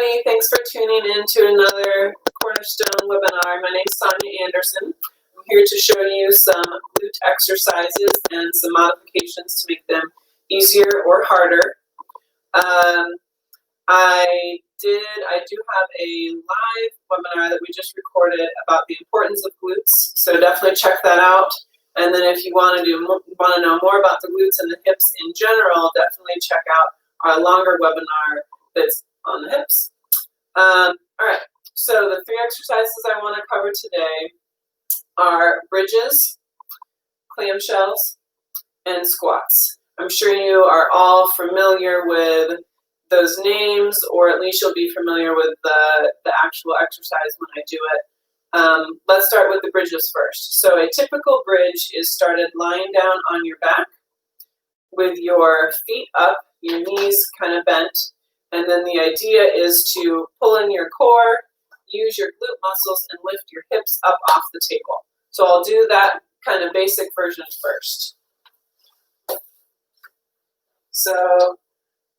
everybody. Thanks for tuning in to another Cornerstone webinar. My name is Sonia Anderson. I'm here to show you some glute exercises and some modifications to make them easier or harder. I do have a live webinar that we just recorded about the importance of glutes, so definitely check that out. And then if you want to know more about the glutes and the hips in general, definitely check out our longer webinar that's on the hips. All right, so the 3 exercises I want to cover today are bridges, clamshells, and squats. I'm sure you are all familiar with those names, or at least you'll be familiar with the actual exercise when I do it. Let's start with the bridges first. So a typical bridge is started lying down on your back with your feet up, your knees kind of bent, and then the idea is to pull in your core, use your glute muscles, and lift your hips up off the table. So I'll do that kind of basic version first. So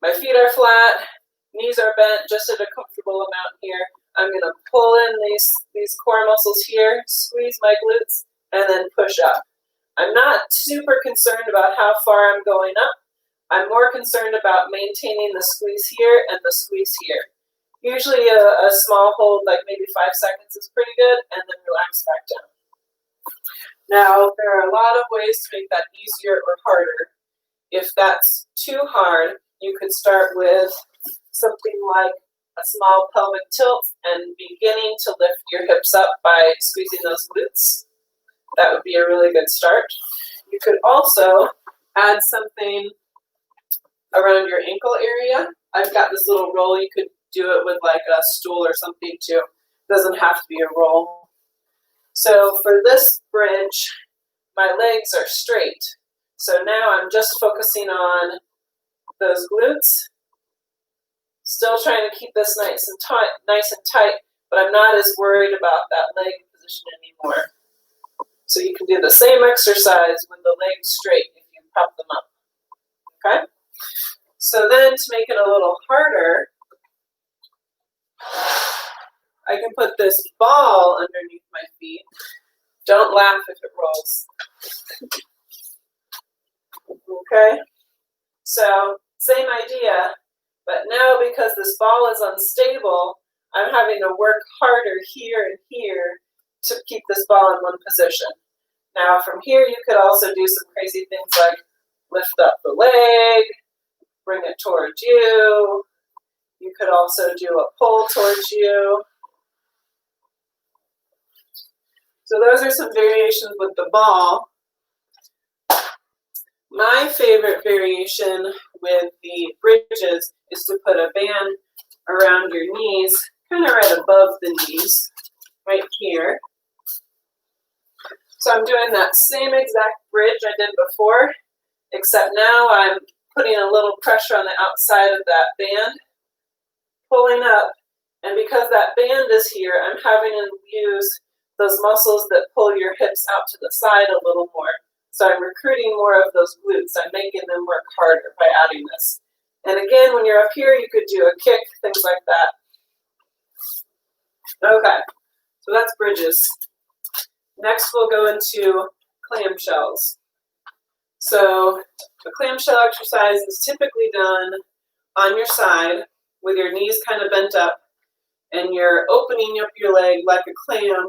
my feet are flat, knees are bent just at a comfortable amount here. I'm going to pull in these core muscles here, squeeze my glutes, and then push up. I'm not super concerned about how far I'm going up. I'm more concerned about maintaining the squeeze here and the squeeze here. Usually a small hold, like maybe 5 seconds, is pretty good, and then relax back down. Now, there are a lot of ways to make that easier or harder. If that's too hard, you could start with something like a small pelvic tilt and beginning to lift your hips up by squeezing those glutes. That would be a really good start. You could also add something around your ankle area. I've got this little roll. You could do it with like a stool or something too. It doesn't have to be a roll. So for this bridge, my legs are straight. So now I'm just focusing on those glutes. Still trying to keep this nice and tight, but I'm not as worried about that leg position anymore. So you can do the same exercise with the legs straight if you prop them up. Okay? So then to make it a little harder, I can put this ball underneath my feet. Don't laugh if it rolls. Okay? So same idea, but now because this ball is unstable, I'm having to work harder here and here to keep this ball in one position. Now from here you could also do some crazy things like lift up the leg, bring it towards you. You could also do a pull towards you. So those are some variations with the ball. My favorite variation with the bridges is to put a band around your knees, kind of right above the knees, right here. So I'm doing that same exact bridge I did before, except now I'm putting a little pressure on the outside of that band, pulling up, and because that band is here, I'm having to use those muscles that pull your hips out to the side a little more. So I'm recruiting more of those glutes. I'm making them work harder by adding this. And again, when you're up here, you could do a kick, things like that. Okay, so that's bridges. Next, we'll go into clamshells. So a clamshell exercise is typically done on your side with your knees kind of bent up, and you're opening up your leg like a clam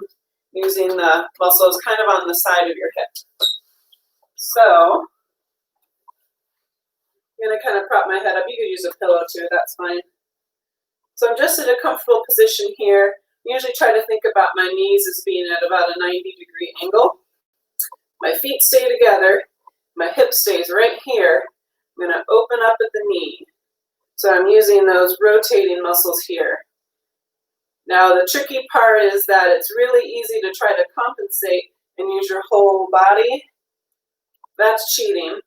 using the muscles kind of on the side of your hip. So I'm going to kind of prop my head up. You could use a pillow too, that's fine. So I'm just in a comfortable position here. I usually try to think about my knees as being at about a 90-degree angle. My feet stay together. My hip stays right here. I'm going to open up at the knee. So I'm using those rotating muscles here. Now the tricky part is that it's really easy to try to compensate and use your whole body. That's cheating.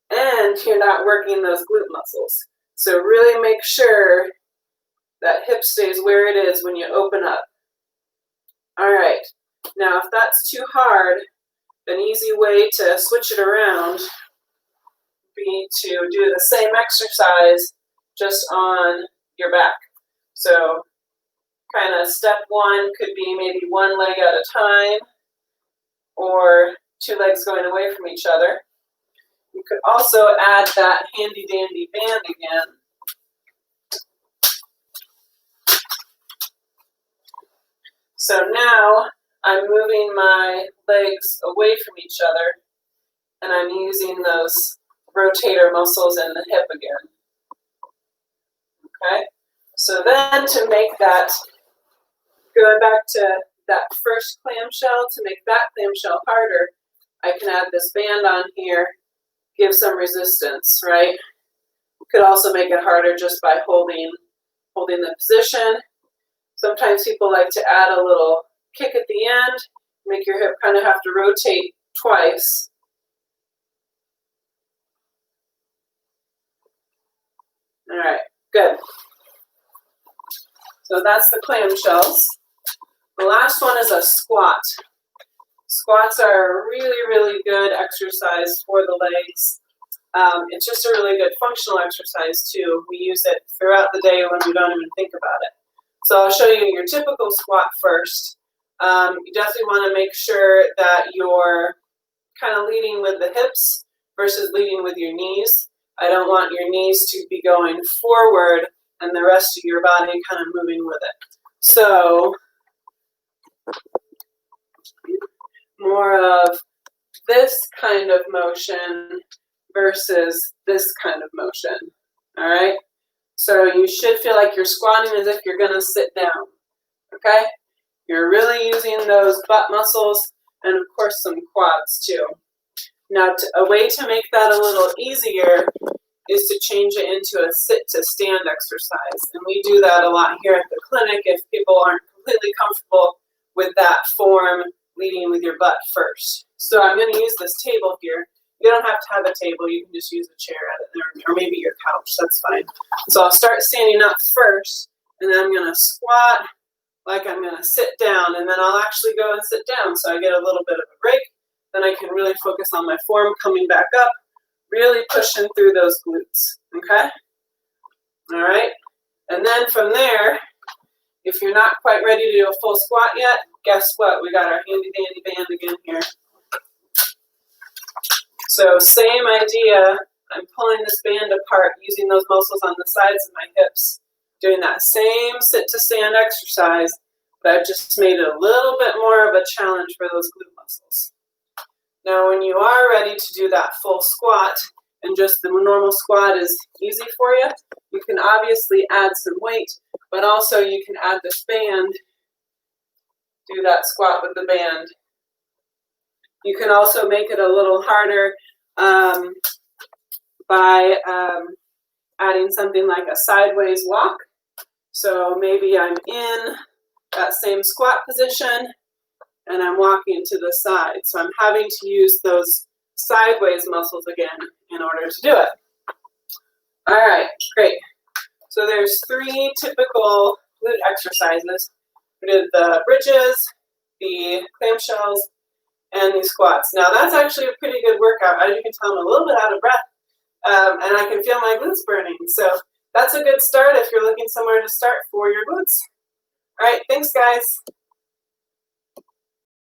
And you're not working those glute muscles. So really make sure that hip stays where it is when you open up. All right. Now if that's too hard, an easy way to switch it around would be to do the same exercise just on your back. So kind of step one could be maybe one leg at a time or two legs going away from each other. You could also add that handy dandy band again. So now I'm moving my legs away from each other and I'm using those rotator muscles in the hip again. Okay, so then to make that, going back to that first clamshell, to make that clamshell harder, I can add this band on here, give some resistance, right? Could also make it harder just by holding the position. Sometimes people like to add a little kick at the end, make your hip kind of have to rotate twice. All right, good. So that's the clamshells. The last one is a squat. Squats are a really, really good exercise for the legs. It's just a really good functional exercise too. We use it throughout the day when we don't even think about it. So I'll show you your typical squat first. You definitely want to make sure that you're kind of leading with the hips versus leading with your knees. I don't want your knees to be going forward and the rest of your body kind of moving with it. So more of this kind of motion versus this kind of motion, all right? So you should feel like you're squatting as if you're gonna sit down, okay? You're really using those butt muscles and of course some quads too. Now a way to make that a little easier is to change it into a sit to stand exercise. And we do that a lot here at the clinic if people aren't completely comfortable with that form leading with your butt first. So I'm gonna use this table here. You don't have to have a table, you can just use a chair at it, or maybe your couch, that's fine. So I'll start standing up first, and then I'm gonna squat like I'm gonna sit down, and then I'll actually go and sit down so I get a little bit of a break. Then I can really focus on my form coming back up, really pushing through those glutes, okay? All right, and then from there, if you're not quite ready to do a full squat yet, guess what? We got our handy dandy band again here. So same idea, I'm pulling this band apart using those muscles on the sides of my hips, doing that same sit to stand exercise, but I've just made it a little bit more of a challenge for those glute muscles. Now when you are ready to do that full squat, and just the normal squat is easy for you, you can obviously add some weight, but also you can add this band, do that squat with the band. You can also make it a little harder by adding something like a sideways walk. So maybe I'm in that same squat position and I'm walking to the side. So I'm having to use those sideways muscles again in order to do it. All right, great. So there's 3 typical glute exercises. We did the bridges, the clamshells, and these squats. Now that's actually a pretty good workout. As you can tell, I'm a little bit out of breath, and I can feel my glutes burning. So that's a good start if you're looking somewhere to start for your glutes. All right, thanks guys.